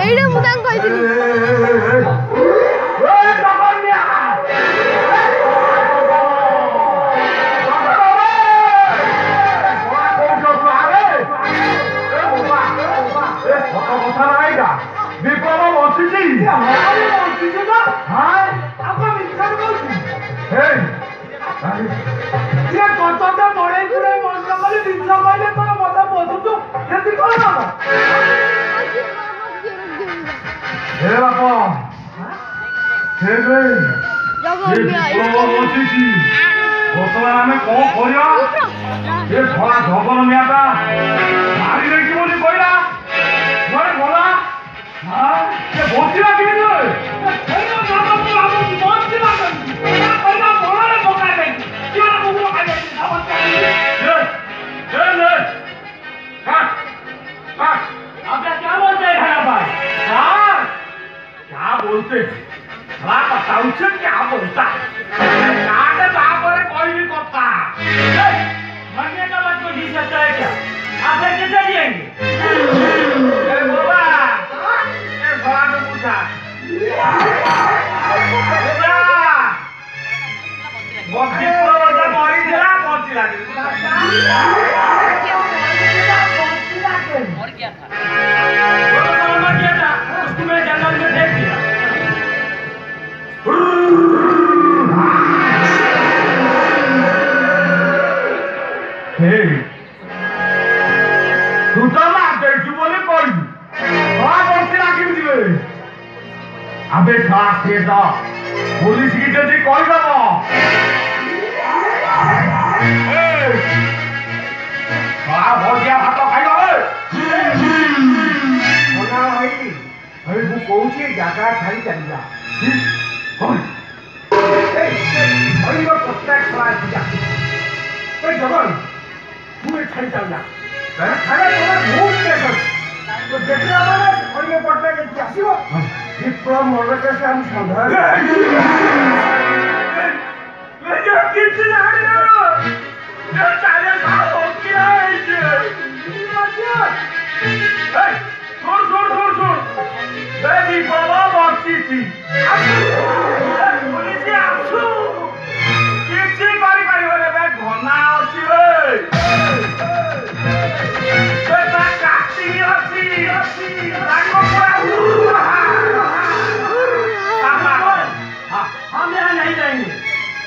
এইটা মুদাং কইছিলি ଆମେ କଣ କରିବା ଏ ଭରା ଜଗନ ମିଆଟା ମାରି ଦେଇଛି ବୋଲି କହିଲା ଘରେ ଗଲା ସେ ବଞ୍ଚିଲା କେମିତି क्या बोलते क्या बोलता कोई भी करता मरने का बात कोई नहीं सकता है क्या आप कैसे दिएंगे पूछा और क्या था उसको मैं जंगल में देख दिया तू तो देखू बोले कोई अबे खास पुलिस की जल्दी कोई दबो भजिया भात खाई भाई कौन जगह छाड़ी चलिया जगन तू छाड़ी चलिया विक्रम मरके से हम संधान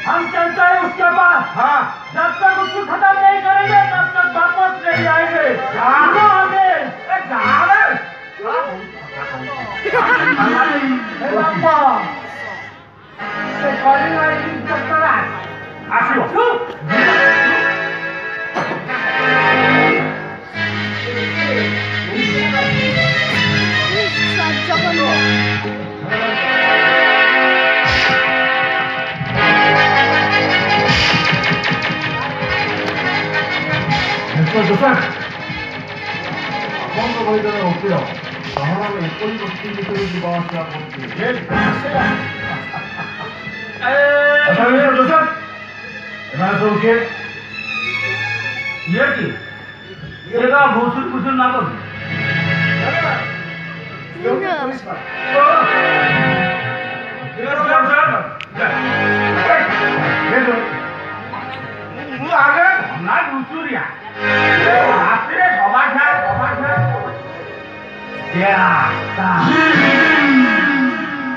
हम चलते हैं उसके पास हाँ जब तक उसको खत्म नहीं करेंगे तब तक वापस नहीं आएंगे ଆପଣଙ୍କ ଭଳି ଜଣେ ଓକିଲ ସହରରେ ଏପରି ବ୍ୟକ୍ତି ଭିତରେ ଯିବା ଆସିବା କରୁଛି ସବୁ କିଏ ଇଏ କି ଇଏଟା ଭୁସୁର ଫୁସୁର ନା କରୁ ମୁଁ ଆଗେ ନା ଘୁଷୁରିଆ ରାତିରେ ସଭା ଖାଏ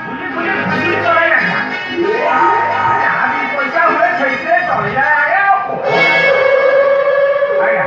ବୁଲି ଘୁଷୁରି ଚଳେଇ ଯାହା ବି ପଇସା ହୁଏ ସେଇଥିରେ ଚଳିଯାଏ ଆଜ୍ଞା ଆଜ୍ଞା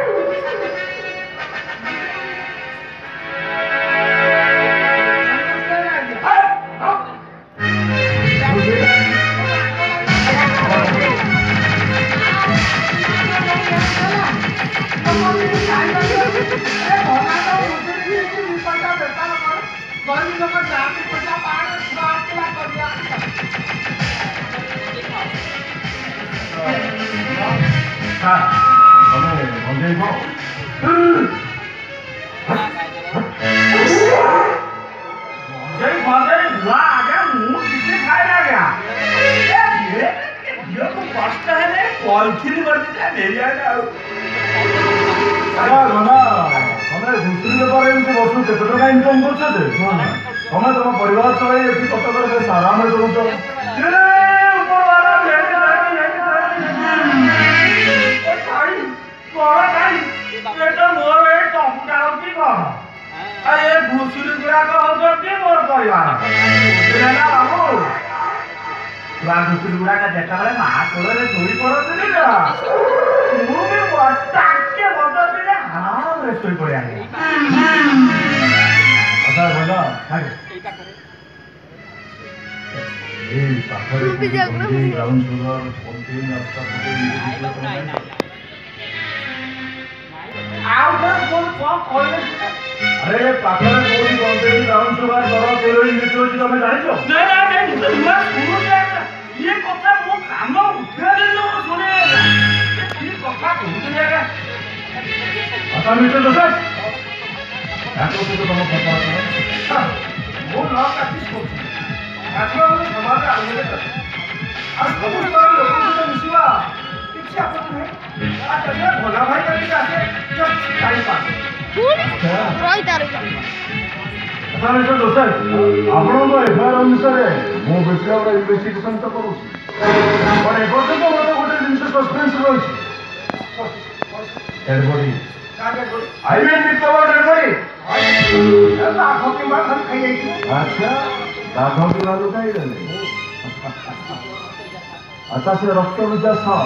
ପଲିଥିନ କରିଛି ନେଇଯାଏ ଆଉ ତମେ ଘୁଷୁରୀ ବେପାର ଏମିତି ବର୍ଷକୁ କେତେ ଟଙ୍କା ଇନକମ୍ କରୁଛ ଯେ ତମେ ତମ ପରିବାର ଚଳାଇ ଏଠି କଟକରେ ବେଶ ଆରାମରେ ରହୁଛ। ଘୁଷୁରୀ ଗୁଡାକ ହଉଛନ୍ତି ମୋର ପରିବାର ଘୁଷୁରୀ ଗୁଡାକ ଯେତେବେଳେ ମା କୋଳରେ ଶୋଇ ପଡନ୍ତି ମୁଁ ବି ଟାଙ୍କେ ବଦଳରେ ଆରାମରେ ଶୋଇ ପଡିଆ ଏଇ ପାଖରେ ବ୍ରାଉନ୍ ସୁଗର ପଲିଥିନ୍ ରାସ୍ତା ଆଉ କଣ କହିଲେ ଆରେ ପାଖରେ କୋଉଠି ବନ୍ଦେଇ ବ୍ରାଉନ୍ ସୁଗର ଦର ତେଲୋଇ ବିକ୍ରି ହଉଛି ତମେ ଜାଣିଛ? ଇଏ କଥା ମୋ କାନ ଉଠେଇ ଶୁଣେ କି କଥା କହୁଥିଲି ଆଜ୍ଞା ଆଚ୍ଛା ମିଷ୍ଟର ଜୋସେଫ ତାଙ୍କ ସହିତ ତମ କଥା ମୁଁ ନ ପ୍ରାକ୍ଟିସ୍ କରୁଛି ସମାଜରେ ଆଗରେ ଆଉ ସବୁ ଲୋକଙ୍କ ସହିତ ମିଶିବା କିଛି ଆପତ୍ତି ନାହିଁ ଭୋଲା ଭାଇ କେମିତି ଆସେ ଟାଇମ୍ ପାସ୍ ଆଚ୍ଛା ମିଷ୍ଟର ଜୋସେଫ ଆପଣଙ୍କ ଏଫଆଇଆର ଅନୁସାରେ ମୁଁ ବିପ୍ଳବର ଇନଭେଷ୍ଟିଗେସନ୍ ତ କରୁଛି ବଟ୍ ଏପର୍ଯ୍ୟନ୍ତ ମୋତେ ଗୋଟେ ଜିନିଷ ସସ୍ପେନ୍ସ ରହିଛି ଡେଡ୍ ବଡି I mean ବିପ୍ଳବ ଡେଡ୍ ବଡି ଆଗ କିମ୍ବା ଖାଇଯାଇଛି ଆଚ୍ଛା ବାଘ କିମ୍ବା ଲୁକାଇଦେଲେ ଆଚ୍ଛା ସେ ରକ୍ତ ବିଜା ସହ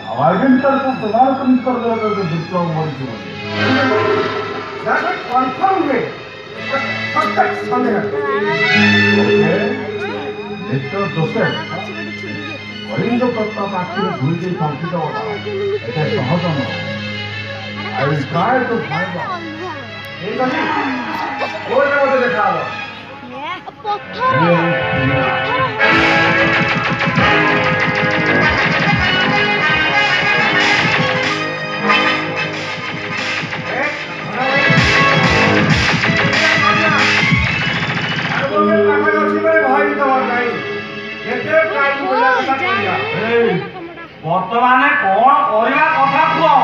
ଆଉ ଆଇଡେଣ୍ଟିଟାକୁ ପ୍ରମାଣ କେମିତି କରିଦେଲେ ବିପ୍ଳବ ମରିଯିବ କନଫର୍ମ ହୁଏ ମିଷ୍ଟର ଜୋସେଫ କଳିଙ୍ଗ ପ୍ରତାପ ଆଖିରେ ଧୁଇ ଦେଇ ଫଙ୍କିତ ଏତେ ସହଜ ନୁହଁ I will try to find out. ଠିକ ଅଛି କୋଉଟା ମୋତେ ଦେଖା ହବ ବର୍ତ୍ତମାନ କଣ କରିବା କଥା କୁହ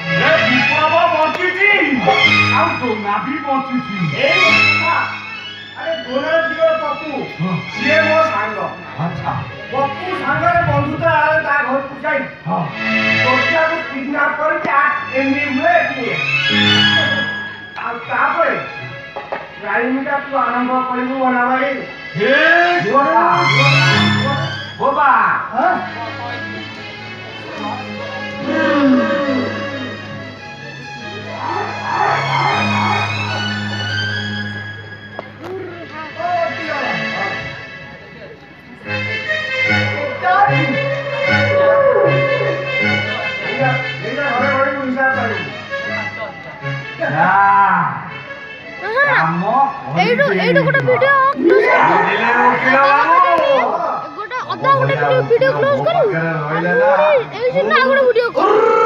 ବିପ୍ଳବ ବଞ୍ଚିଛି ଆଉ ଡୋନା ବି ବଞ୍ଚିଛି ଆରେ ଡୋନାର ଝିଅ ପପୁ ସିଏ ମୋ ସାଙ୍ଗ ଆଚ୍ଛା ପପୁ ସାଙ୍ଗରେ ବନ୍ଧୁତା ଆରେ ତା ଘରକୁ ଯାଇ ଟୋକିଆକୁ କିଡନାପ କରିକି ଏମି ହୁଏ କିଏ ଆଉ ତାପରେ ରାଇମିଟା ତୁ ଆରମ୍ଭ କରିବୁ ବନା ଭାଇ ବୋବା এইটো ଗୋଟେ ଭିଡିଓ ଗୋଟେ ଅଧା ଗୋଟେ ଭିଡିଓ କ୍ଲୋଜ କରୁ ଏଇ ସିନା ଗୋଟେ ଭିଡିଓ କରୁ